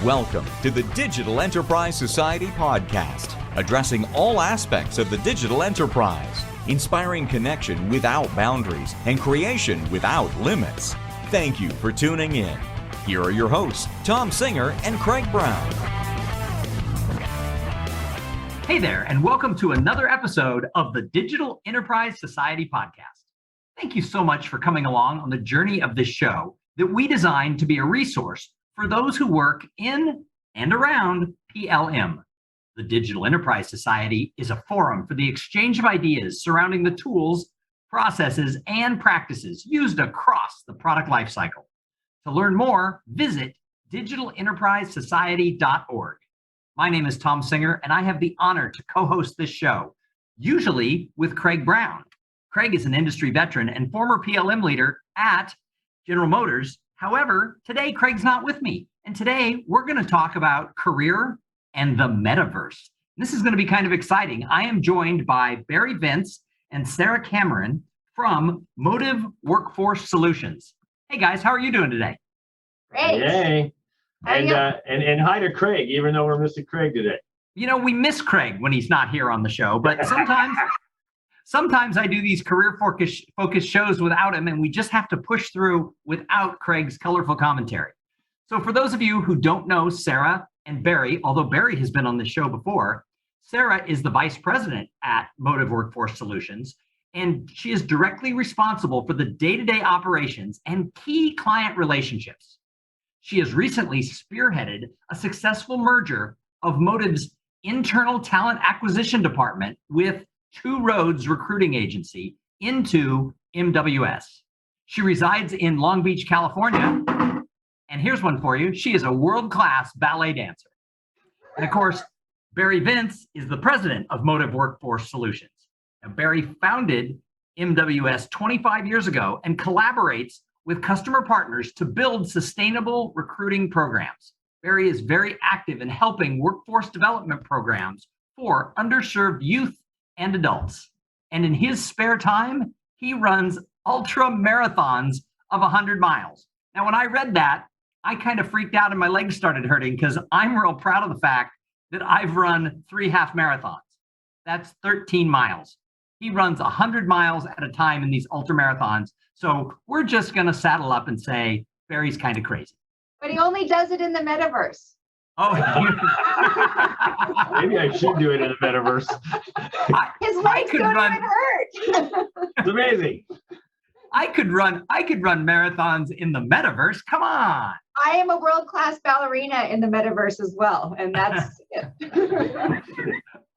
Welcome to the Digital Enterprise Society podcast, addressing all aspects of the digital enterprise, inspiring connection without boundaries and creation without limits. Thank you for tuning in. Here are your hosts, Thom Singer and Craig Brown. Hey there, and welcome to another episode of the Digital Enterprise Society podcast. Thank you so much for coming along on the journey of this show that we designed to be a resource for those who work in and around PLM. The Digital Enterprise Society is a forum for the exchange of ideas surrounding the tools, processes, and practices used across the product lifecycle. To learn more, visit digitalenterprisesociety.org. My name is Thom Singer, and I have the honor to co-host this show, usually with Craig Brown. Craig is an industry veteran and former PLM leader at General Motors. However, today Craig's not with me, and today we're going to talk about career and the metaverse. This is going to be kind of exciting. I am joined by Barry Vince and Sarah Cameron from Motive Workforce Solutions. Hey guys, how are you doing today? Great. Hey. And hi to Craig, even though we're missing Craig today. You know, we miss Craig when he's not here on the show, but sometimes I do these career-focused shows without him, and we just have to push through without Craig's colorful commentary. So for those of you who don't know Sarah and Barry, although Barry has been on the show before, Sarah is the vice president at Motive Workforce Solutions, and she is directly responsible for the day-to-day operations and key client relationships. She has recently spearheaded a successful merger of Motive's internal talent acquisition department with Two Roads recruiting agency into MWS. She resides in Long Beach, California. And here's one for you. She is a world-class ballet dancer. And of course, Barry Vince is the president of Motive Workforce Solutions. Now, Barry founded MWS 25 years ago and collaborates with customer partners to build sustainable recruiting programs. Barry is very active in helping workforce development programs for underserved youth and adults. And in his spare time, he runs ultra marathons of 100 miles. Now, when I read that, I kind of freaked out and my legs started hurting because I'm real proud of the fact that I've run 3 half marathons. That's 13 miles. He runs 100 miles at a time in these ultra marathons. So we're just going to saddle up and say Barry's kind of crazy. But he only does it in the metaverse. Oh, Maybe I should do it in the metaverse. His legs don't even hurt. It's amazing. I could run marathons in the metaverse. Come on. I am a world-class ballerina in the metaverse as well, and that's it.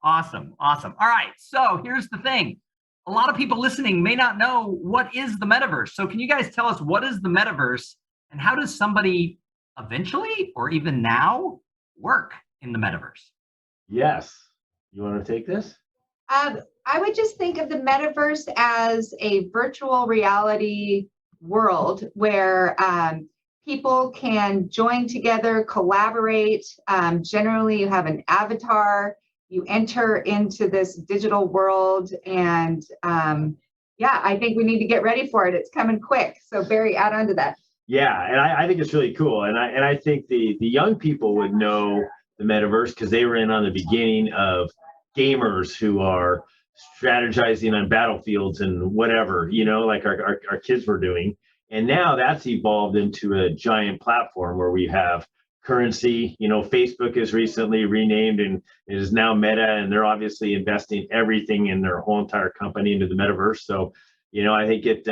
Awesome. All right. So here's the thing. A lot of people listening may not know what is the metaverse. So can you guys tell us what is the metaverse and how does somebody eventually or even now work in the metaverse? Yes. You want to take this? I would just think of the metaverse as a virtual reality world where people can join together, collaborate. Generally, you have an avatar. You enter into this digital world, and I think we need to get ready for it. It's coming quick. So Barry, add on to that. Yeah, and I think it's really cool. And I think the young people would know the metaverse because they were in on the beginning of gamers who are strategizing on battlefields and whatever, like our kids were doing. And now that's evolved into a giant platform where we have currency. Facebook is recently renamed and it is now Meta, and they're obviously investing everything in their whole entire company into the metaverse. So, I think it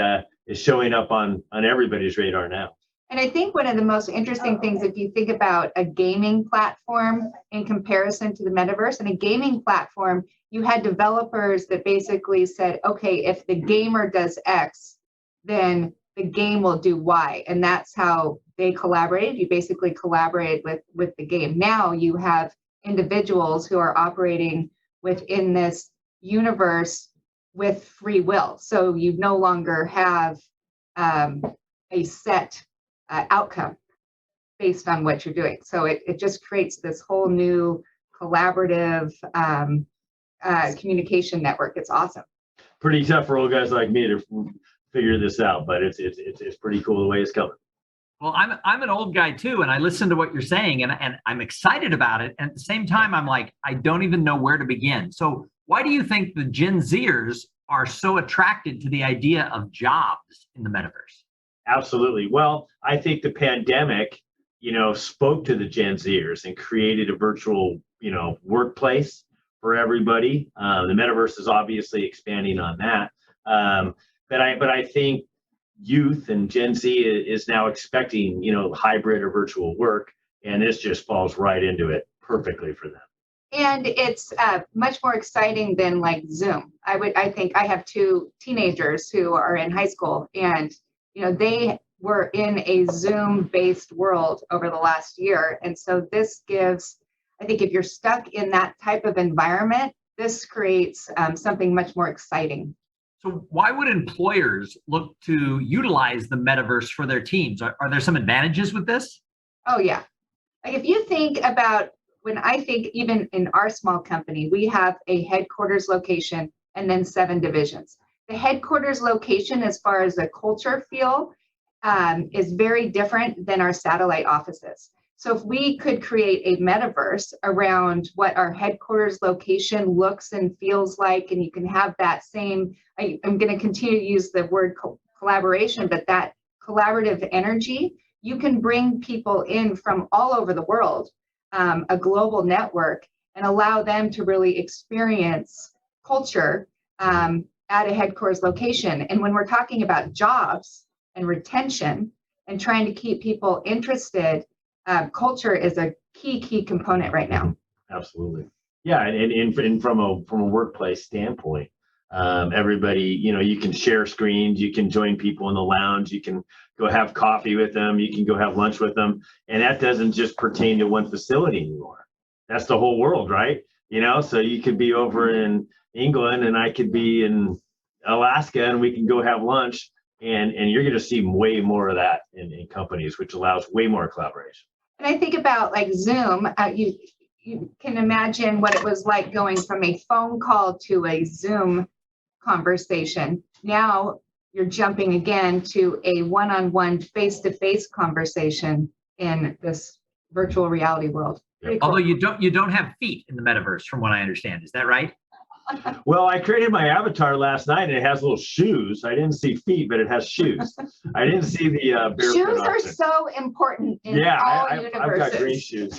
is showing up on everybody's radar now. And I think one of the most interesting things, if you think about a gaming platform in comparison to the metaverse, and a gaming platform, you had developers that basically said, okay, if the gamer does X, then the game will do Y. And that's how they collaborated. You basically collaborate with the game. Now you have individuals who are operating within this universe with free will. So you no longer have a set outcome based on what you're doing. So it just creates this whole new collaborative communication network. It's awesome. Pretty tough for old guys like me to figure this out, but it's pretty cool the way it's coming. Well, I'm an old guy too, and I listen to what you're saying, and I'm excited about it. And at the same time, I'm like, I don't even know where to begin. So why do you think the Gen Zers are so attracted to the idea of jobs in the metaverse? Absolutely. Well, I think the pandemic, spoke to the Gen Zers and created a virtual, workplace for everybody. The metaverse is obviously expanding on that. But I think youth and Gen Z is now expecting, hybrid or virtual work, and this just falls right into it perfectly for them. And it's much more exciting than like Zoom. I think I have two teenagers who are in high school, and they were in a Zoom-based world over the last year. And so this gives, I think if you're stuck in that type of environment, this creates something much more exciting. So why would employers look to utilize the metaverse for their teams? Are there some advantages with this? Oh, yeah. Like if you think about, when I think even in our small company, we have a headquarters location and then 7 divisions. The headquarters location, as far as the culture feel, is very different than our satellite offices. So if we could create a metaverse around what our headquarters location looks and feels like, and you can have that same, I'm going to continue to use the word collaboration, but that collaborative energy, you can bring people in from all over the world, a global network, and allow them to really experience culture at a headquarters location. And when we're talking about jobs and retention and trying to keep people interested, culture is a key component right now. Absolutely. Yeah, and from a workplace standpoint, everybody, you can share screens, you can join people in the lounge, you can go have coffee with them, you can go have lunch with them, and that doesn't just pertain to one facility anymore. That's the whole world, right? So you could be over in England and I could be in Alaska, and we can go have lunch, and you're going to see way more of that in companies, which allows way more collaboration. And I think about like Zoom, you can imagine what it was like going from a phone call to a Zoom conversation. Now you're jumping again to a one-on-one, face-to-face conversation in this virtual reality world. Cool. Although you don't have feet in the metaverse, from what I understand. Is that right? Well, I created my avatar last night, and it has little shoes. I didn't see feet, but it has shoes. I didn't see the barefoot shoes are option. so important in all universes. I've got green shoes.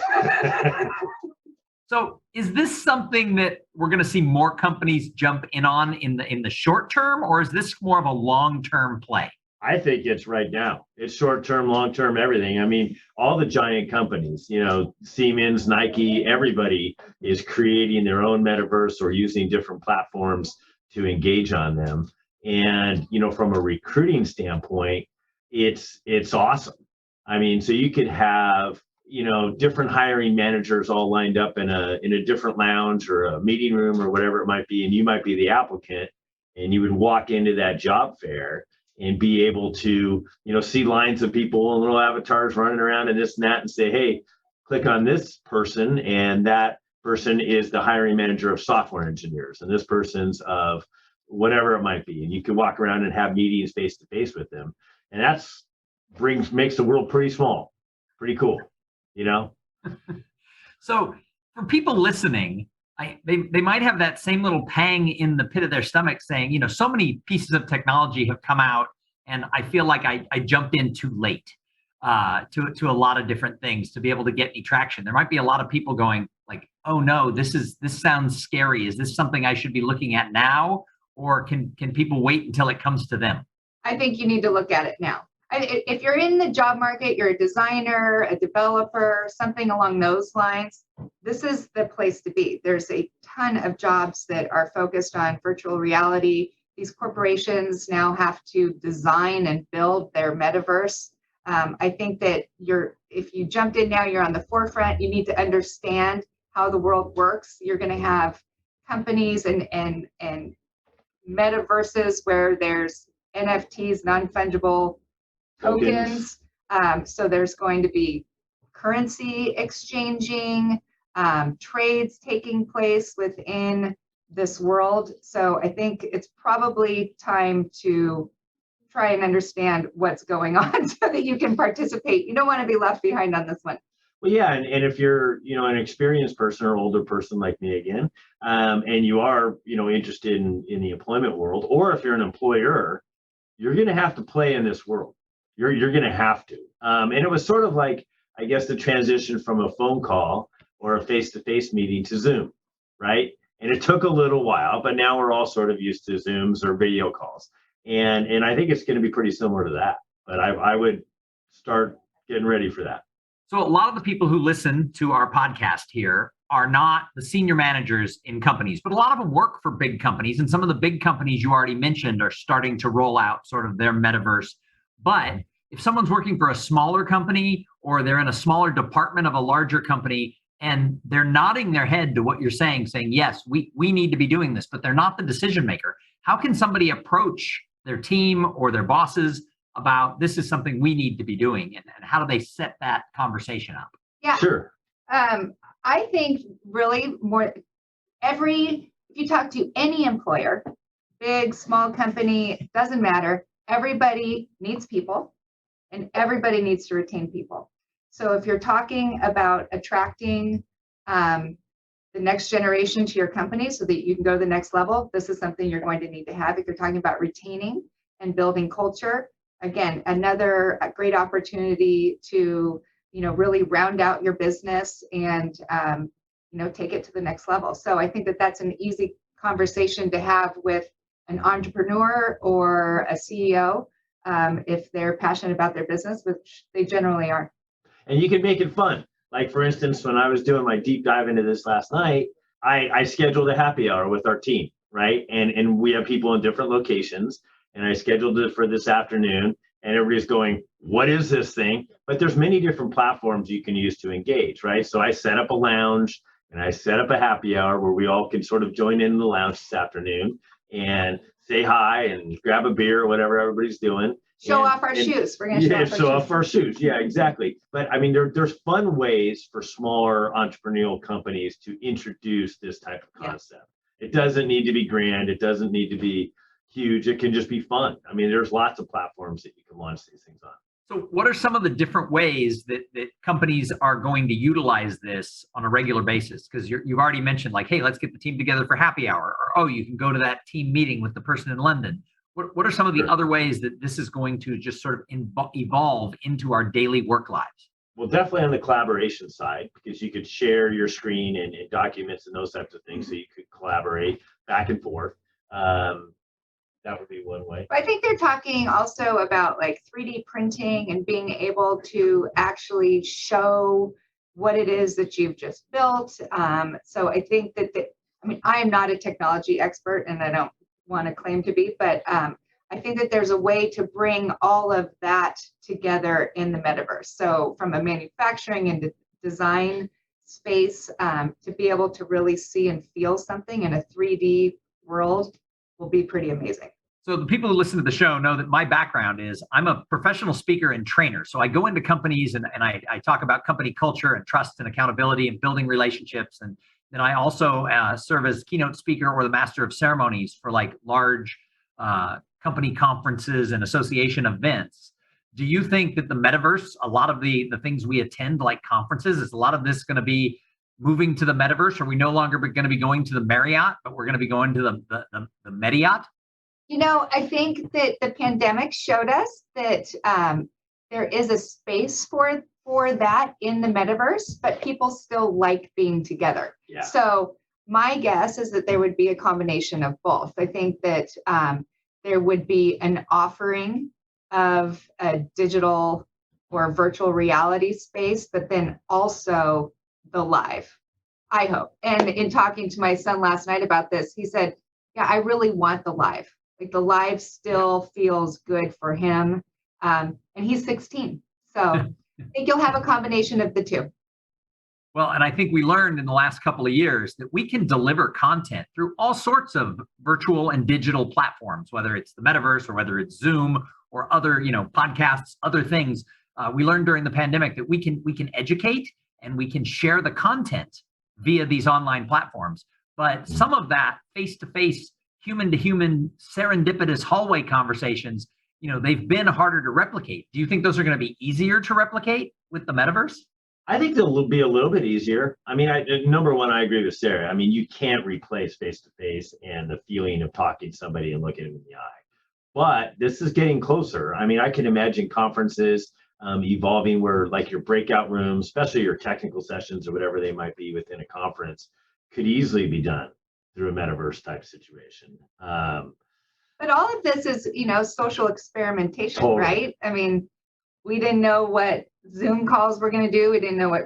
So is this something that we're going to see more companies jump in on in the short term, or is this more of a long-term play? I think it's right now. It's short-term, long-term, everything. I mean, all the giant companies, Siemens, Nike, everybody is creating their own metaverse or using different platforms to engage on them. And, from a recruiting standpoint, it's awesome. I mean, so you could have, different hiring managers all lined up in a different lounge or a meeting room or whatever it might be, and you might be the applicant, and you would walk into that job fair and be able to, see lines of people and little avatars running around and this and that, and say, hey, click on this person, and that person is the hiring manager of software engineers, and this person's of whatever it might be. And you can walk around and have meetings face to face with them. And that's makes the world pretty small, pretty cool, So for people listening, they might have that same little pang in the pit of their stomach saying, so many pieces of technology have come out, and I feel like I jumped in too late to a lot of different things to be able to get any traction. There might be a lot of people going like, oh no, this sounds scary. Is this something I should be looking at now, or can people wait until it comes to them? I think you need to look at it now. If you're in the job market, you're a designer, a developer, something along those lines, this is the place to be. There's a ton of jobs that are focused on virtual reality. These corporations now have to design and build their metaverse. I think that if you jumped in now, you're on the forefront. You need to understand how the world works. You're going to have companies and metaverses where there's NFTs, non-fungible tokens. So there's going to be currency exchanging, trades taking place within this world. So I think it's probably time to try and understand what's going on so that you can participate. You don't want to be left behind on this one. Well, yeah, and if you're, an experienced person or older person like me again, and you are, interested in the employment world, or if you're an employer, you're going to have to play in this world. You're going to have to. And it was sort of like, I guess, the transition from a phone call or a face-to-face meeting to Zoom, right? And it took a little while, but now we're all sort of used to Zooms or video calls. And I think it's going to be pretty similar to that. But I would start getting ready for that. So a lot of the people who listen to our podcast here are not the senior managers in companies, but a lot of them work for big companies. And some of the big companies you already mentioned are starting to roll out sort of their metaverse. But if someone's working for a smaller company or they're in a smaller department of a larger company and they're nodding their head to what you're saying, yes, we need to be doing this, but they're not the decision maker. How can somebody approach their team or their bosses about this is something we need to be doing, and how do they set that conversation up? Yeah, sure. I think really if you talk to any employer, big, small company, doesn't matter, everybody needs people and everybody needs to retain people. So if you're talking about attracting the next generation to your company so that you can go to the next level, this is something you're going to need to have. If you're talking about retaining and building culture, again, another great opportunity to, really round out your business and, take it to the next level. So I think that that's an easy conversation to have with an entrepreneur or a CEO if they're passionate about their business, which they generally are. And you can make it fun. Like, for instance, when I was doing my deep dive into this last night, I scheduled a happy hour with our team, right? And we have people in different locations. And I scheduled it for this afternoon, and everybody's going, what is this thing? But there's many different platforms you can use to engage, right? So I set up a lounge and I set up a happy hour where we all can sort of join in the lounge this afternoon and say hi and grab a beer or whatever everybody's doing. Show off our shoes. We're going to show off our shoes. Yeah, exactly. But I mean, there's fun ways for smaller entrepreneurial companies to introduce this type of concept. Yeah. It doesn't need to be grand. It doesn't need to be huge. It can just be fun. I mean, there's lots of platforms that you can launch these things on. So what are some of the different ways that companies are going to utilize this on a regular basis? Because you've already mentioned, like, hey, let's get the team together for happy hour, or, oh, you can go to that team meeting with the person in London. What are some of the other ways that this is going to just sort of evolve into our daily work lives? Well, definitely on the collaboration side, because you could share your screen and documents and those types of things, so you could collaborate back and forth. That would be one way. I think they're talking also about like 3D printing and being able to actually show what it is that you've just built. So I think that, I am not a technology expert and I don't want to claim to be, but I think that there's a way to bring all of that together in the metaverse. So from a manufacturing and design space, to be able to really see and feel something in a 3D world will be pretty amazing. So the people who listen to the show know that my background is I'm a professional speaker and trainer. So I go into companies and I talk about company culture and trust and accountability and building relationships. And then I also serve as keynote speaker or the master of ceremonies for like large company conferences and association events. Do you think that the metaverse, a lot of the things we attend like conferences, is a lot of this going to be moving to the metaverse? Are we no longer going to be going to the Marriott, but we're going to be going to the Mediot? I think that the pandemic showed us that there is a space for that in the metaverse, but people still like being together. Yeah. So my guess is that there would be a combination of both. I think that there would be an offering of a digital or virtual reality space, but then also the live, I hope. And in talking to my son last night about this, he said, yeah, I really want the live. Like the live still feels good for him. And he's 16. So I think you'll have a combination of the two. Well, and I think we learned in the last couple of years that we can deliver content through all sorts of virtual and digital platforms, whether it's the metaverse or whether it's Zoom or other, podcasts, other things. We learned during the pandemic that we can educate and we can share the content via these online platforms. But some of that face-to-face, human-to-human, serendipitous hallway conversations they've been harder to replicate. Do you think those are going to be easier to replicate with the metaverse? I think they'll be a little bit easier. I mean, number one, I agree with Sarah. I mean, you can't replace face-to-face and the feeling of talking to somebody and looking them in the eye. But this is getting closer. I mean, I can imagine conferences evolving where like your breakout rooms, especially your technical sessions or whatever they might be within a conference, could easily be done through a metaverse type situation. But all of this is, social experimentation, Totally. right? I mean, we didn't know what Zoom calls were going to do. We didn't know what,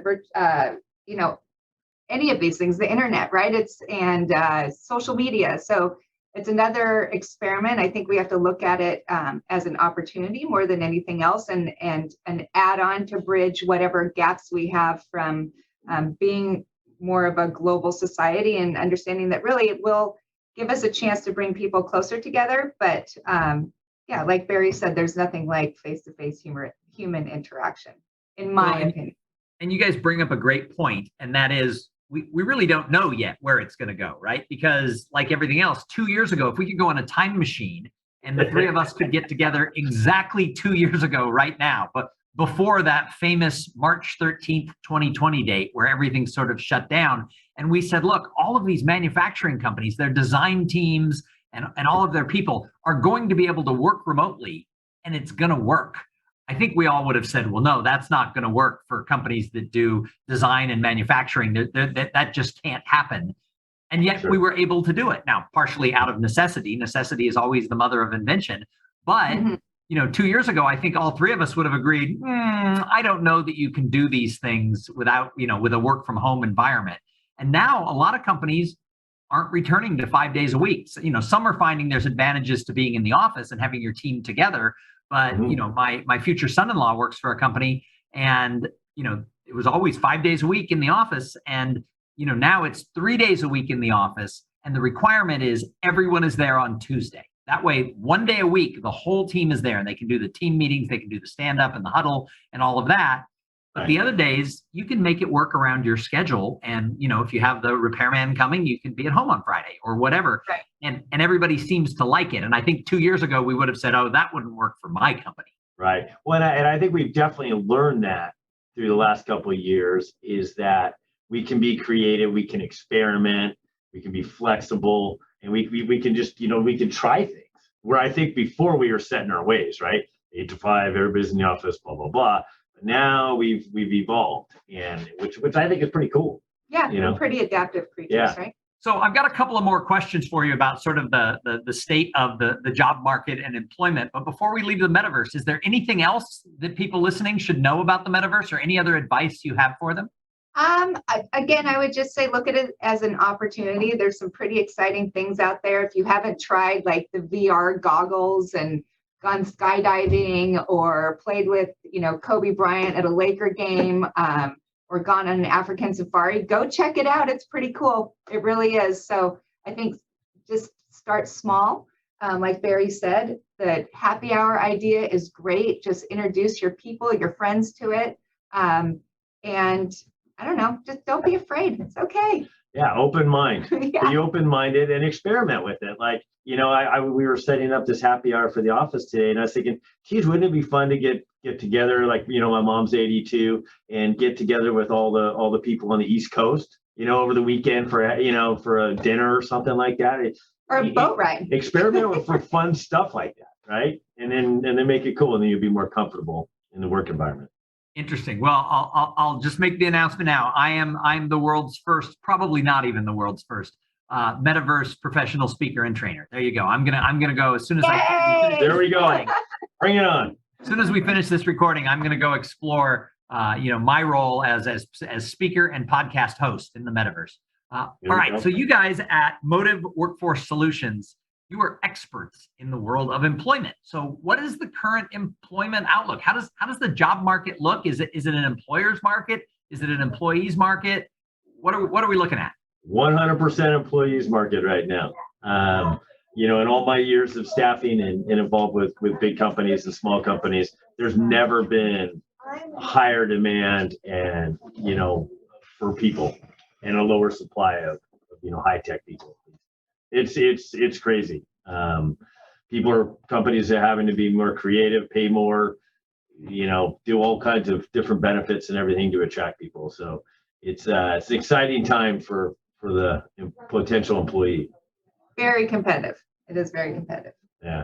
any of these things, the internet, right? And social media. So it's another experiment. I think we have to look at it as an opportunity more than anything else, and an add-on to bridge whatever gaps we have from being more of a global society, and understanding that really it will give us a chance to bring people closer together. But yeah, like Barry said, there's nothing like face-to-face human interaction, in my opinion. And you guys bring up a great point, and that is we really don't know yet where it's going to go, right? Because like everything else, 2 years ago, if we could go on a time machine and the three of us could get together exactly 2 years ago right now, but before that famous March 13th, 2020 date where everything sort of shut down, and we said, look, all of these manufacturing companies, their design teams and all of their people are going to be able to work remotely, and it's going to work. I think we all would have said, well, no, that's not going to work for companies that do design and manufacturing. That just can't happen. And yet we were able to do it. Now, partially out of necessity. Necessity is always the mother of invention. But, 2 years ago, I think all three of us would have agreed, I don't know that you can do these things without, with a work from home environment. And now a lot of companies aren't returning to 5 days a week. So, some are finding there's advantages to being in the office and having your team together. But, my future son-in-law works for a company, and, it was always 5 days a week in the office. And, now it's 3 days a week in the office. And the requirement is everyone is there on Tuesday. That way, 1 day a week, the whole team is there, and they can do the team meetings, they can do the stand-up and the huddle and all of that. But the other days, you can make it work around your schedule. And, if you have the repairman coming, you can be at home on Friday or whatever. Right. And everybody seems to like it. And I think 2 years ago, we would have said, oh, that wouldn't work for my company. Right. Well, and I think we've definitely learned that through the last couple of years, is that we can be creative, we can experiment, we can be flexible, and we can just, we can try things. Where I think before we were set in our ways, right? 8 to 5, everybody's in the office, blah, blah, blah. But now we've evolved, and which I think is pretty cool. Yeah, we're pretty adaptive creatures, right? So I've got a couple of more questions for you about sort of the state of the job market and employment. But before we leave the metaverse, is there anything else that people listening should know about the metaverse, or any other advice you have for them? Again, I would just say, look at it as an opportunity. There's some pretty exciting things out there. If you haven't tried like the VR goggles and gone skydiving, or played with, Kobe Bryant at a Laker game, or gone on an African safari, go check it out. It's pretty cool. It really is. So I think just start small. Like Barry said, the happy hour idea is great. Just introduce your people, your friends to it. And I don't know, just don't be afraid. It's okay. Yeah, open mind. Yeah. Be open-minded and experiment with it. Like, we were setting up this happy hour for the office today, and I was thinking, geez, wouldn't it be fun to get together? Like, my mom's 82, and get together with all the people on the East Coast, over the weekend for a dinner or something like that. Or a boat ride. Experiment with for fun stuff like that, right? And then make it cool, and then you'll be more comfortable in the work environment. Interesting. Well, I'll just make the announcement now. I'm the world's first, probably not even the world's first, metaverse professional speaker and trainer. There you go. I'm gonna go as soon as There we go. Bring it on. As soon as we finish this recording, I'm gonna go explore my role as speaker and podcast host in the metaverse. All right. So you guys at Motive Workforce Solutions, you are experts in the world of employment. So what is the current employment outlook? How does the job market look? Is it an employer's market? Is it an employee's market? What are we looking at? 100% employees market right now. In all my years of staffing and involved with big companies and small companies, there's never been higher demand and, for people, and a lower supply of high tech people. It's crazy. companies are having to be more creative, pay more, do all kinds of different benefits and everything to attract people. So it's an exciting time for the potential employee. Very competitive. It is very competitive. Yeah.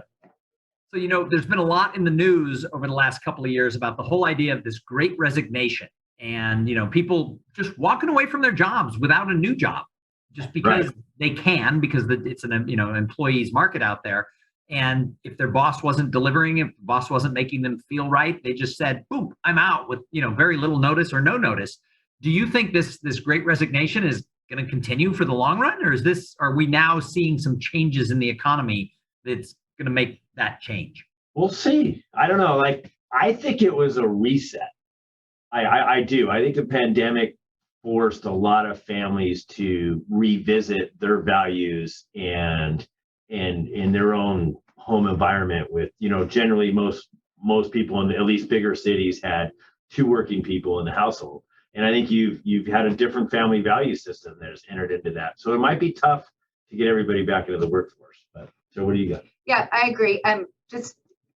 So, there's been a lot in the news over the last couple of years about the whole idea of this great resignation and, people just walking away from their jobs without a new job just because they can, because it's an, employee's market out there. And if their boss wasn't delivering, if the boss wasn't making them feel right, they just said, boom, I'm out with, very little notice or no notice. Do you think this great resignation is going to continue for the long run? Or are we now seeing some changes in the economy that's going to make that change? We'll see. I don't know. I think it was a reset. I do. I think the pandemic forced a lot of families to revisit their values and in their own home environment with, generally most people in at least bigger cities had 2 working people in the household. And I think you've had a different family value system that has entered into that. So it might be tough to get everybody back into the workforce. But so what do you got? Yeah, I agree.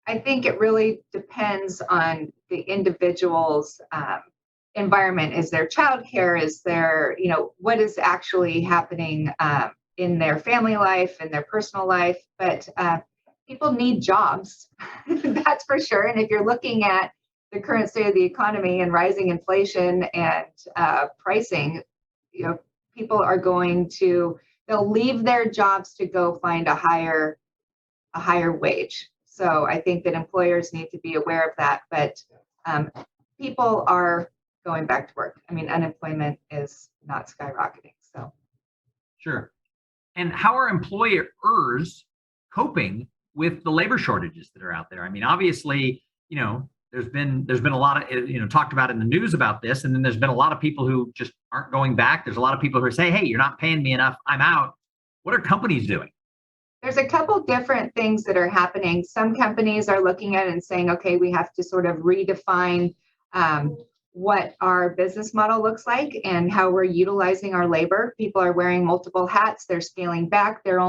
I think it really depends on the individual's environment. Is there childcare? Is there, what is actually happening in their family life and their personal life? But people need jobs, that's for sure. And if you're looking at the current state of the economy and rising inflation and pricing, people are they'll leave their jobs to go find a higher wage. So I think that employers need to be aware of that, but people are going back to work. I mean, unemployment is not skyrocketing. So sure. And how are employers coping with the labor shortages that are out there? I mean, obviously, there's been a lot of, talked about in the news about this, and then there's been a lot of people who just aren't going back. There's a lot of people who are saying, hey, you're not paying me enough, I'm out. What are companies doing? There's a couple different things that are happening. Some companies are looking at it and saying, okay, we have to sort of redefine what our business model looks like and how we're utilizing our labor. People are wearing multiple hats. They're scaling back. They're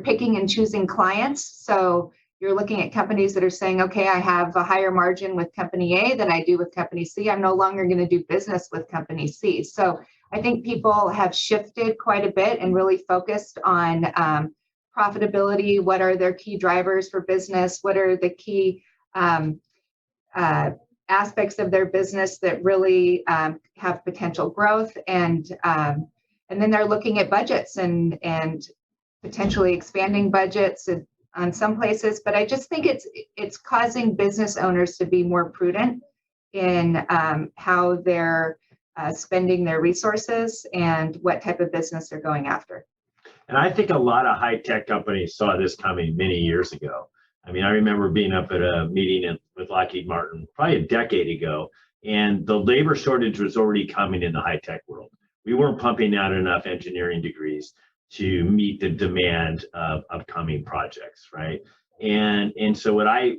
picking and choosing clients. So you're looking at companies that are saying, okay, I have a higher margin with company A than I do with company C. I'm no longer going to do business with company C. So I think people have shifted quite a bit and really focused on profitability. What are their key drivers for business? What are the key aspects of their business that really have potential growth? And then they're looking at budgets and potentially expanding budgets on some places. But I just think it's causing business owners to be more prudent in how they're spending their resources and what type of business they're going after. And I think a lot of high-tech companies saw this coming many years ago. I mean, I remember being up at a meeting with Lockheed Martin probably a decade ago, and the labor shortage was already coming in the high-tech world. We weren't pumping out enough engineering degrees to meet the demand of upcoming projects, right? And so what I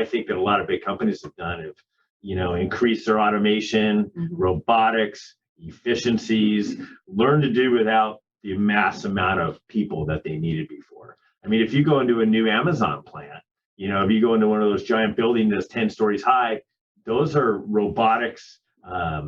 think that a lot of big companies have done is, increase their automation, robotics, efficiencies, learn to do without the mass amount of people that they needed before. I mean, if you go into a new Amazon plant, if you go into one of those giant buildings that's 10 stories high, those are robotics,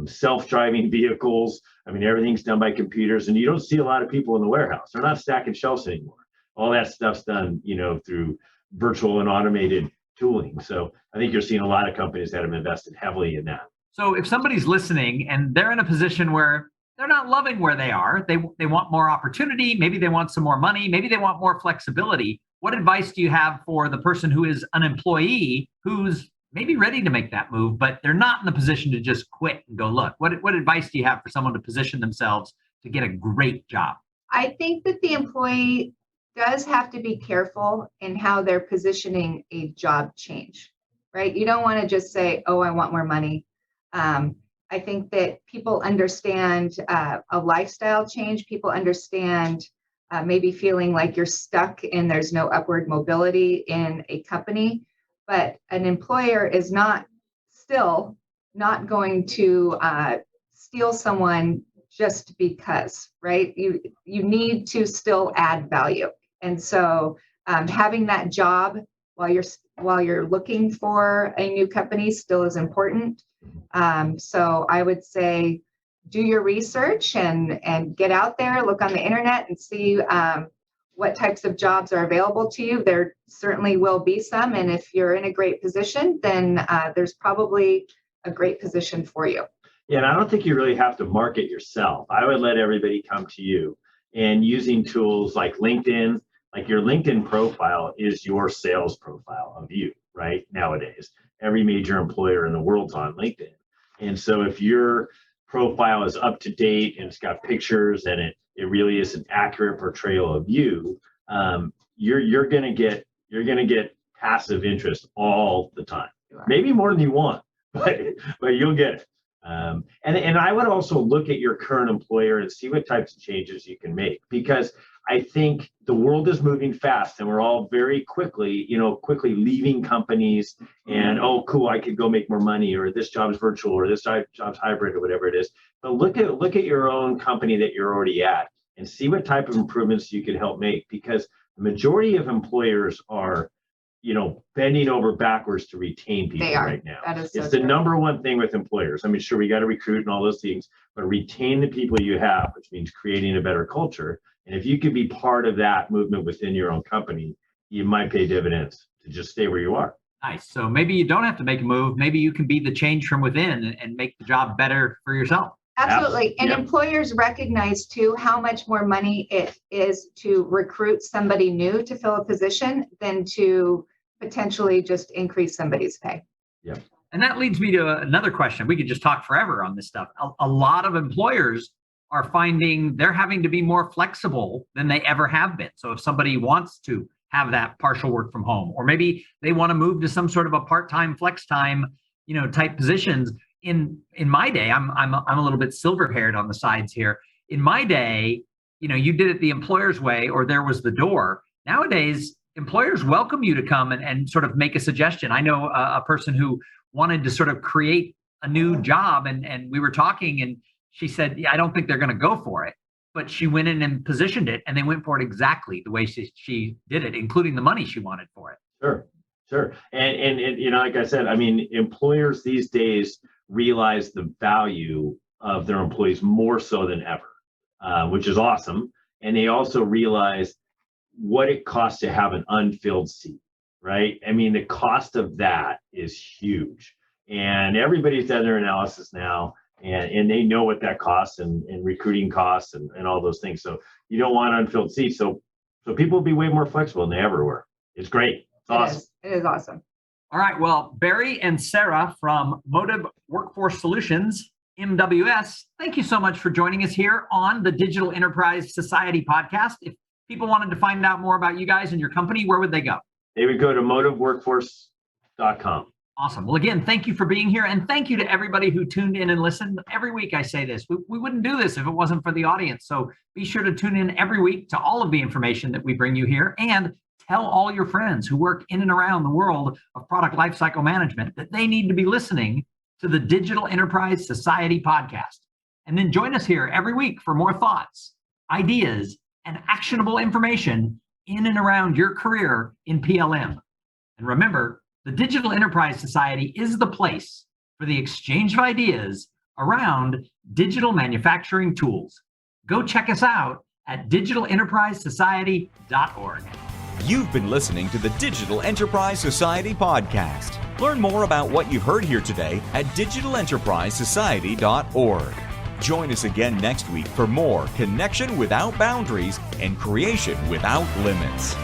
self-driving vehicles. I mean, everything's done by computers, and you don't see a lot of people in the warehouse. They're not stacking shelves anymore. All that stuff's done, through virtual and automated tooling. So I think you're seeing a lot of companies that have invested heavily in that. So if somebody's listening and they're in a position where they're not loving where they are, they want more opportunity, maybe they want some more money, maybe they want more flexibility, what advice do you have for the person who is an employee who's maybe ready to make that move, but they're not in the position to just quit and go look? What advice do you have for someone to position themselves to get a great job? I think that the employee does have to be careful in how they're positioning a job change, right? You don't want to just say, oh, I want more money. I think that people understand a lifestyle change. People understand maybe feeling like you're stuck and there's no upward mobility in a company. But an employer is still not going to steal someone just because, right? You need to still add value. And so having that job while you're looking for a new company still is important. So I would say do your research and get out there, look on the internet and see what types of jobs are available to you. There certainly will be some. And if you're in a great position, then there's probably a great position for you. Yeah, and I don't think you really have to market yourself. I would let everybody come to you, and using tools like LinkedIn, like your LinkedIn profile is your sales profile of you, right? Nowadays, every major employer in the world's on LinkedIn. And so if your profile is up to date and it's got pictures and it really is an accurate portrayal of you, you're gonna get passive interest all the time. Maybe more than you want, but you'll get it. And I would also look at your current employer and see what types of changes you can make, because I think the world is moving fast and we're all very quickly leaving companies and, oh, cool, I could go make more money, or this job's virtual, or this job's hybrid, or whatever it is. But look at your own company that you're already at and see what type of improvements you could help make, because the majority of employers are bending over backwards to retain people right now. That is so it's the true. number one thing with employers. I mean, sure, we got to recruit and all those things, but retain the people you have, which means creating a better culture. And if you could be part of that movement within your own company, you might pay dividends to just stay where you are. Nice. So maybe you don't have to make a move. Maybe you can be the change from within and make the job better for yourself. Absolutely. And Yep. employers recognize too how much more money it is to recruit somebody new to fill a position than to potentially just increase somebody's pay. And that leads me to another question. We could just talk forever on this stuff. A lot of employers are finding they're having to be more flexible than they ever have been. So if somebody wants to have that partial work from home, or maybe they want to move to some sort of a part-time, flex time, type positions. In my day, I'm a little bit silver-haired on the sides here. In my day, you did it the employer's way, or there was the door. Nowadays, employers welcome you to come and sort of make a suggestion. I know a person who wanted to sort of create a new job, and we were talking, and she said, yeah, I don't think they're going to go for it. But she went in and positioned it, and they went for it exactly the way she did it, including the money she wanted for it. Sure. And like I said, I mean, employers these days realize the value of their employees more so than ever, which is awesome. And they also realize what it costs to have an unfilled seat, right? I mean, the cost of that is huge. And everybody's done their analysis now, and they know what that costs and recruiting costs and all those things. So you don't want unfilled seats. So people will be way more flexible than they ever were. It's great. It's awesome. It is awesome. All right. Well, Barry and Sarah from Motive Workforce Solutions, MWS, thank you so much for joining us here on the Digital Enterprise Society podcast. If people wanted to find out more about you guys and your company, where would they go? They would go to motiveworkforce.com. Awesome. Well, again, thank you for being here. And thank you to everybody who tuned in and listened. Every week I say this, we wouldn't do this if it wasn't for the audience. So be sure to tune in every week to all of the information that we bring you here, and tell all your friends who work in and around the world of product lifecycle management that they need to be listening to the Digital Enterprise Society podcast. And then join us here every week for more thoughts, ideas, and actionable information in and around your career in PLM. And remember, the Digital Enterprise Society is the place for the exchange of ideas around digital manufacturing tools. Go check us out at digitalenterprisesociety.org. You've been listening to the Digital Enterprise Society podcast. Learn more about what you heard here today at digitalenterprisesociety.org. Join us again next week for more connection without boundaries and creation without limits.